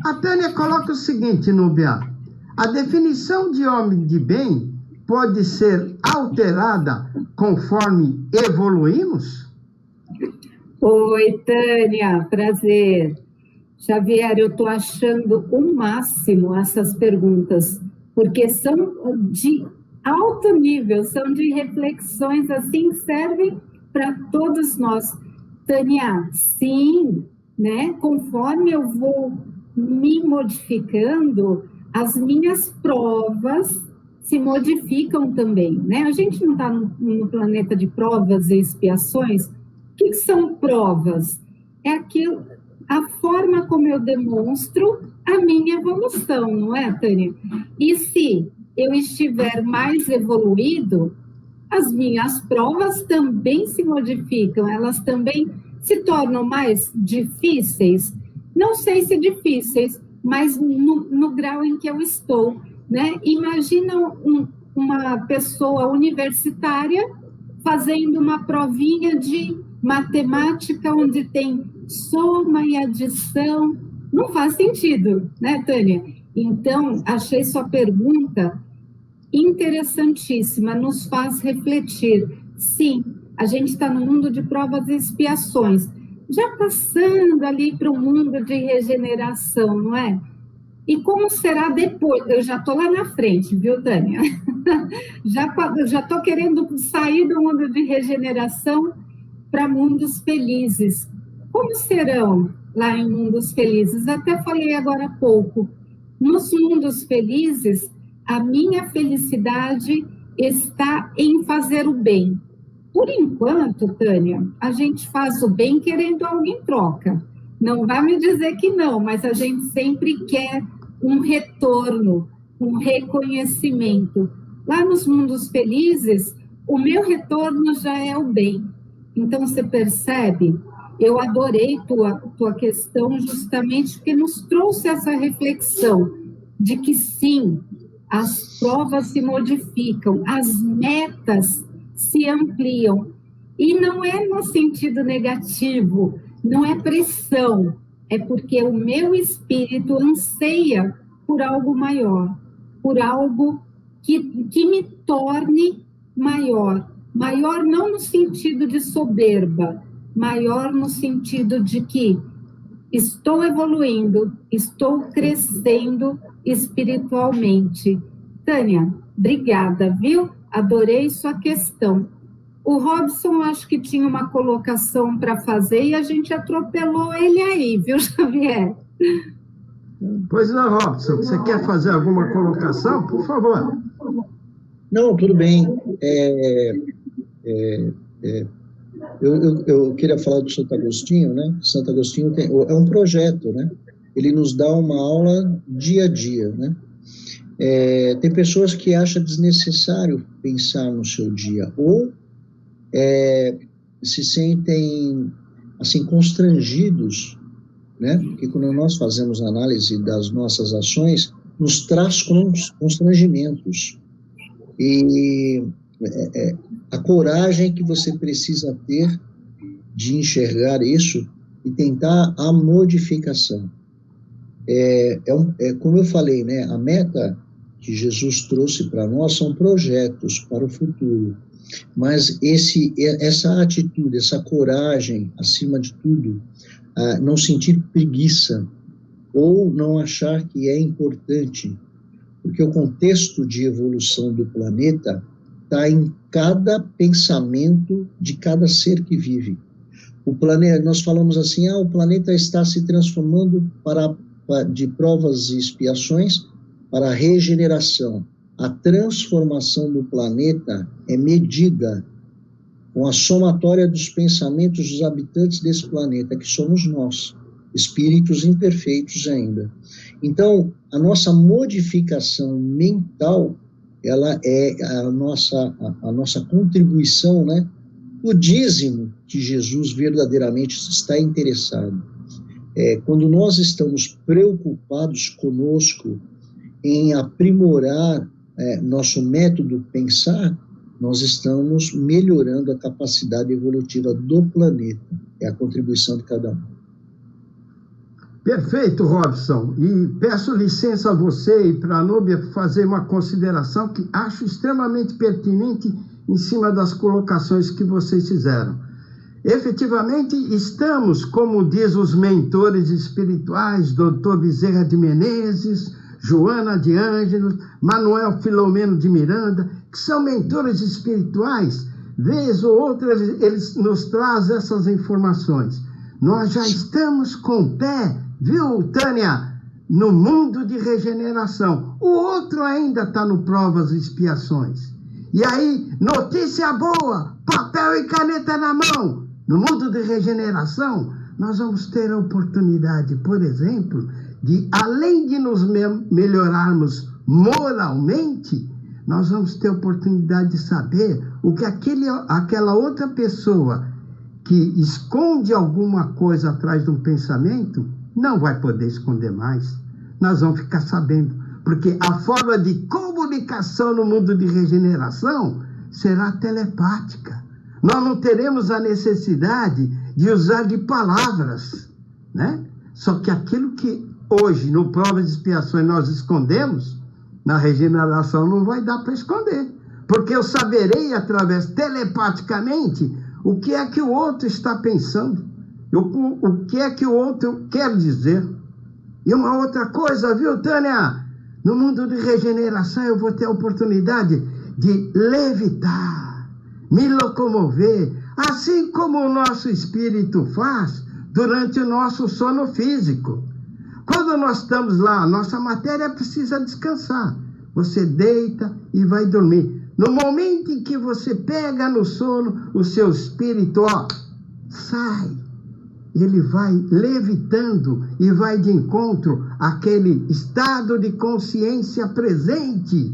A Tânia coloca o seguinte, Núbia: a definição de homem de bem pode ser alterada conforme evoluímos?
Oi, Tânia, prazer. Xavier, eu estou achando o máximo essas perguntas, porque são de alto nível, são de reflexões, assim, servem para todos nós. Tânia, sim, né? Conforme eu vou me modificando, as minhas provas se modificam também, né? A gente não está no planeta de provas e expiações. O que são provas? É aquilo, a forma como eu demonstro a minha evolução, não é, Tânia? E se eu estiver mais evoluído, as minhas provas também se modificam, elas também se tornam mais difíceis. Não sei se difíceis, mas no grau em que eu estou, né? Imagina uma pessoa universitária fazendo uma provinha de matemática onde tem soma e adição. Não faz sentido, né, Tânia? Então, achei sua pergunta interessantíssima, nos faz refletir. Sim, a gente está no mundo de provas e expiações, já passando ali para o mundo de regeneração, não é? E como será depois? Eu já estou lá na frente, viu, Tânia? Já estou querendo sair do mundo de regeneração para mundos felizes. Como serão lá em mundos felizes? Até falei agora há pouco. Nos mundos felizes, a minha felicidade está em fazer o bem. Por enquanto, Tânia, a gente faz o bem querendo algo em troca. Não vai me dizer que não, mas a gente sempre quer um retorno, um reconhecimento. Lá nos mundos felizes, o meu retorno já é o bem. Então, você percebe? Eu adorei tua questão justamente porque nos trouxe essa reflexão de que, sim, as provas se modificam, as metas se ampliam. E não é no sentido negativo, não é pressão, é porque o meu espírito anseia por algo maior, por algo que me torne maior. Maior não no sentido de soberba, maior no sentido de que estou evoluindo, estou crescendo espiritualmente. Tânia, obrigada, viu? Adorei sua questão. O Robson, acho que tinha uma colocação para fazer e a gente atropelou ele aí, viu, Xavier?
Pois não, Robson, você quer fazer alguma colocação? Por favor.
Não, tudo bem. Eu queria falar do Santo Agostinho, né? Santo Agostinho é um projeto, né? Ele nos dá uma aula dia a dia, né? Tem pessoas que acham desnecessário pensar no seu dia, ou se sentem, assim, constrangidos, né? Porque quando nós fazemos análise das nossas ações, nos traz constrangimentos. E a coragem que você precisa ter de enxergar isso e tentar a modificação. Como eu falei, né, a meta que Jesus trouxe para nós são projetos para o futuro, mas essa atitude, essa coragem, acima de tudo, não sentir preguiça ou não achar que é importante, porque o contexto de evolução do planeta está em cada pensamento de cada ser que vive. O planeta, nós falamos assim, o planeta está se transformando de provas e expiações para a regeneração. A transformação do planeta é medida com a somatória dos pensamentos dos habitantes desse planeta, que somos nós, espíritos imperfeitos ainda. Então, a nossa modificação mental, ela é a nossa contribuição, né? O dízimo que Jesus verdadeiramente está interessado. Quando nós estamos preocupados conosco em aprimorar nosso método de pensar, nós estamos melhorando a capacidade evolutiva do planeta. É a contribuição de cada um.
Perfeito, Robson. E peço licença a você e para a Núbia fazer uma consideração que acho extremamente pertinente em cima das colocações que vocês fizeram. Efetivamente, estamos, como diz os mentores espirituais, Dr. Bezerra de Menezes, Joana de Ângelos, Manuel Filomeno de Miranda, que são mentores espirituais, vez ou outra eles nos trazem essas informações. Nós já estamos com o pé, viu, Tânia, no mundo de regeneração. O outro ainda está no provas e expiações. E aí, notícia boa, papel e caneta na mão. No mundo de regeneração, nós vamos ter a oportunidade, por exemplo, de, além de nos melhorarmos moralmente, nós vamos ter a oportunidade de saber o que aquela outra pessoa que esconde alguma coisa atrás de um pensamento não vai poder esconder mais. Nós vamos ficar sabendo, porque a forma de comunicação no mundo de regeneração será telepática. Nós não teremos a necessidade de usar de palavras, né? Só que aquilo que hoje, no provas de expiações, nós escondemos, na regeneração não vai dar para esconder. Porque eu saberei, através telepaticamente, o que é que o outro está pensando, o que é que o outro quer dizer. E uma outra coisa, viu, Tânia? No mundo de regeneração eu vou ter a oportunidade de levitar, me locomover, assim como o nosso espírito faz durante o nosso sono físico. Quando nós estamos lá, nossa matéria precisa descansar. Você deita e vai dormir. No momento em que você pega no sono, o seu espírito, sai. Ele vai levitando e vai de encontro àquele estado de consciência presente.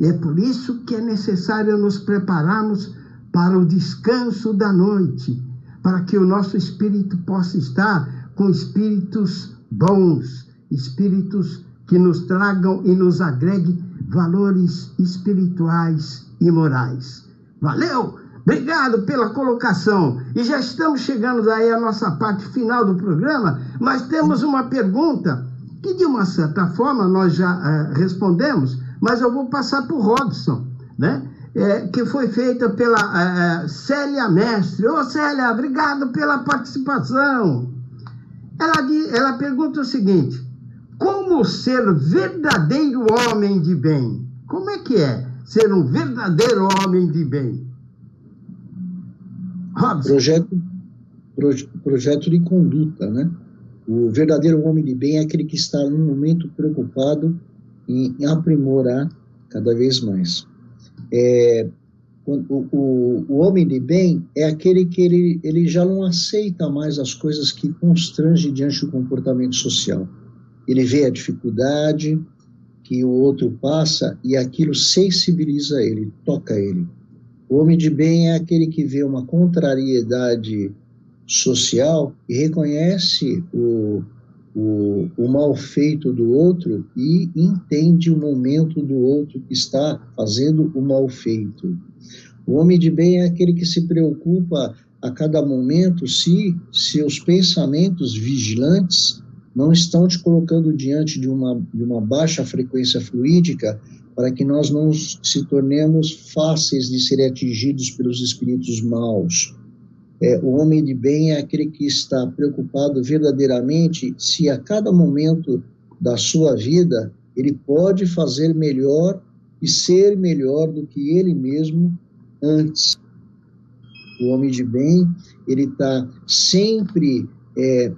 É por isso que é necessário nos prepararmos para o descanso da noite, para que o nosso espírito possa estar com espíritos bons, espíritos que nos tragam e nos agreguem valores espirituais e morais. Valeu! Obrigado pela colocação. E já estamos chegando aí à nossa parte final do programa, mas temos uma pergunta que, de uma certa forma, nós já respondemos, mas eu vou passar para o Robson, né? Que foi feita pela Célia Mestre. Ô, Célia, obrigado pela participação. Ela pergunta o seguinte: como ser verdadeiro homem de bem? Como é que é ser um verdadeiro homem de bem?
Projeto de conduta, né? O verdadeiro homem de bem é aquele que está no momento preocupado em aprimorar cada vez mais. O homem de bem é aquele que ele já não aceita mais as coisas que constrangem diante do comportamento social. Ele vê a dificuldade que o outro passa e aquilo sensibiliza ele, toca ele. O homem de bem é aquele que vê uma contrariedade social e reconhece o mal feito do outro e entende o momento do outro que está fazendo o mal feito. O homem de bem é aquele que se preocupa a cada momento se seus pensamentos vigilantes não estão te colocando diante de uma baixa frequência fluídica, para que nós não se tornemos fáceis de serem atingidos pelos espíritos maus. O homem de bem é aquele que está preocupado verdadeiramente se a cada momento da sua vida ele pode fazer melhor e ser melhor do que ele mesmo antes. O homem de bem, ele está sempre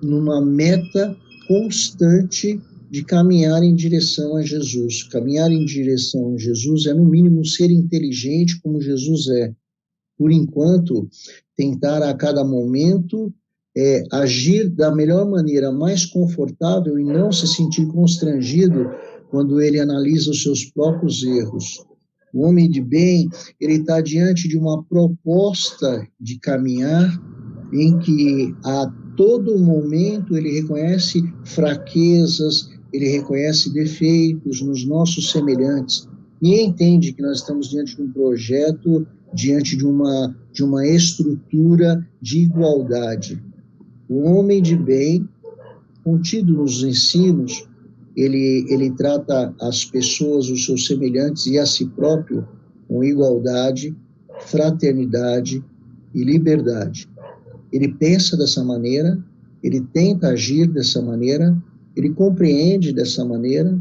numa meta constante de caminhar em direção a Jesus. Caminhar em direção a Jesus é, no mínimo, ser inteligente como Jesus é. Por enquanto, tentar a cada momento agir da melhor maneira, mais confortável e não se sentir constrangido quando ele analisa os seus próprios erros. O homem de bem, ele está diante de uma proposta de caminhar em que a todo momento ele reconhece fraquezas, ele reconhece defeitos nos nossos semelhantes e entende que nós estamos diante de um projeto, diante de uma estrutura de igualdade. O homem de bem, contido nos ensinos, ele trata as pessoas, os seus semelhantes e a si próprio com igualdade, fraternidade e liberdade. Ele pensa dessa maneira, ele tenta agir dessa maneira, ele compreende dessa maneira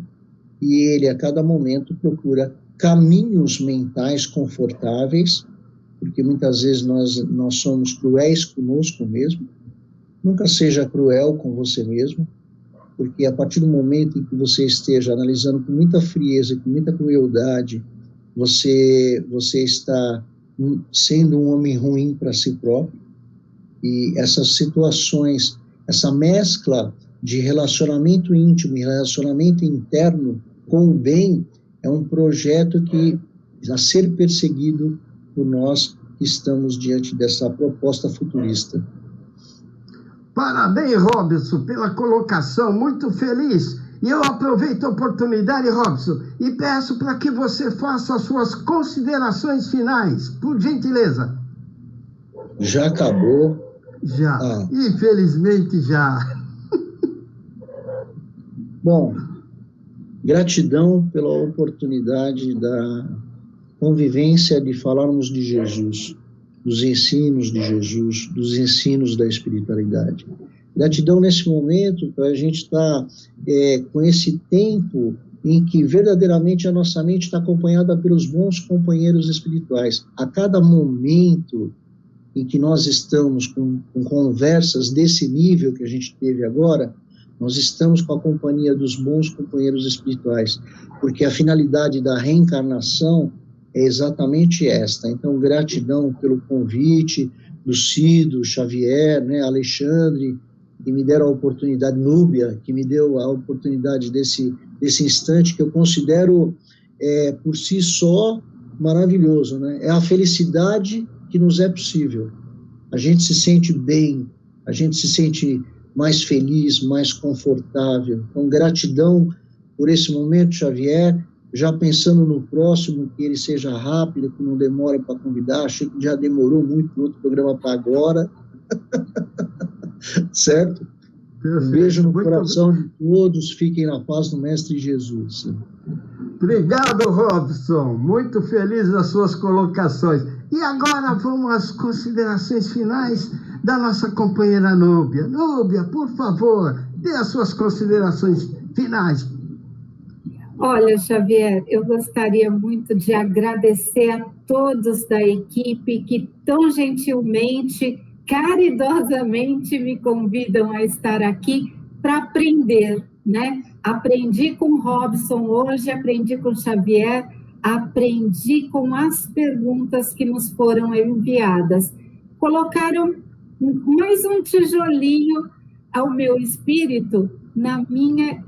e ele a cada momento procura caminhos mentais confortáveis, porque muitas vezes nós somos cruéis conosco mesmo. Nunca seja cruel com você mesmo, porque a partir do momento em que você esteja analisando com muita frieza, com muita crueldade, você está sendo um homem ruim para si próprio. E essas situações, essa mescla de relacionamento íntimo e relacionamento interno com o bem é um projeto que a ser perseguido por nós que estamos diante dessa proposta futurista.
Parabéns, Robson, pela colocação, muito feliz. E eu aproveito a oportunidade, Robson, e peço para que você faça as suas considerações finais, por gentileza.
Já acabou?
Já, infelizmente já.
Bom, gratidão pela oportunidade da convivência de falarmos de Jesus, dos ensinos de Jesus, dos ensinos da espiritualidade. Gratidão nesse momento para a gente estar com esse tempo em que verdadeiramente a nossa mente está acompanhada pelos bons companheiros espirituais. A cada momento em que nós estamos com conversas desse nível que a gente teve agora, nós estamos com a companhia dos bons companheiros espirituais, porque a finalidade da reencarnação é exatamente esta. Então, gratidão pelo convite do Cido, Xavier, né, Alexandre, que me deram a oportunidade, Núbia, que me deu a oportunidade desse instante que eu considero, por si só, maravilhoso, né? É a felicidade que nos é possível. A gente se sente bem, a gente se sente mais feliz, mais confortável. Então, gratidão por esse momento, Xavier, já pensando no próximo, que ele seja rápido, que não demore para convidar, achei que já demorou muito no outro programa para agora. Certo? Um beijo no coração de todos, fiquem na paz do Mestre Jesus.
Obrigado, Robson, muito feliz das suas colocações. E agora vamos às considerações finais da nossa companheira Núbia. Núbia, por favor, dê as suas considerações finais.
Olha, Xavier, eu gostaria muito de agradecer a todos da equipe que tão gentilmente, caridosamente me convidam a estar aqui para aprender, né? Aprendi com o Robson hoje, aprendi com o Xavier, aprendi com as perguntas que nos foram enviadas. Colocaram mais um tijolinho ao meu espírito na minha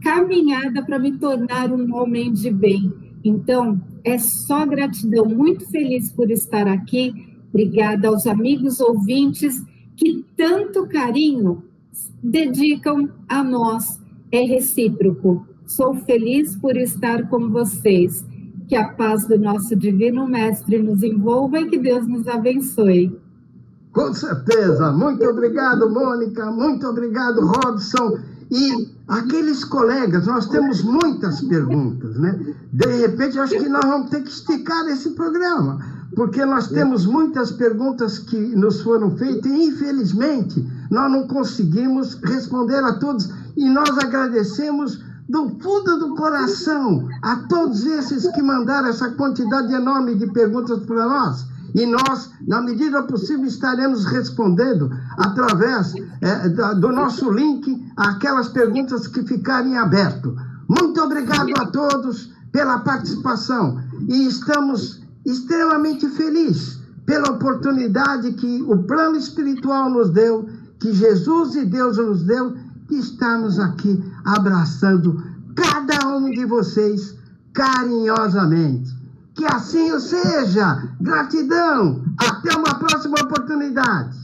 caminhada para me tornar um homem de bem. Então, é só gratidão, muito feliz por estar aqui. Obrigada aos amigos ouvintes que tanto carinho dedicam a nós. É recíproco. Sou feliz por estar com vocês. Que a paz do nosso Divino Mestre nos envolva e que Deus nos abençoe.
Com certeza. Muito obrigado, Mônica. Muito obrigado, Robson. E aqueles colegas, nós temos muitas perguntas, né? De repente, acho que nós vamos ter que esticar esse programa, porque nós temos muitas perguntas que nos foram feitas e, infelizmente, nós não conseguimos responder a todos. E nós agradecemos do fundo do coração a todos esses que mandaram essa quantidade enorme de perguntas para nós. E nós, na medida possível, estaremos respondendo através do nosso link aquelas perguntas que ficarem abertas. Muito obrigado a todos pela participação. E estamos extremamente felizes pela oportunidade que o plano espiritual nos deu, que Jesus e Deus nos deu, de estarmos aqui abraçando cada um de vocês carinhosamente. Que assim o seja. Gratidão. Até uma próxima oportunidade.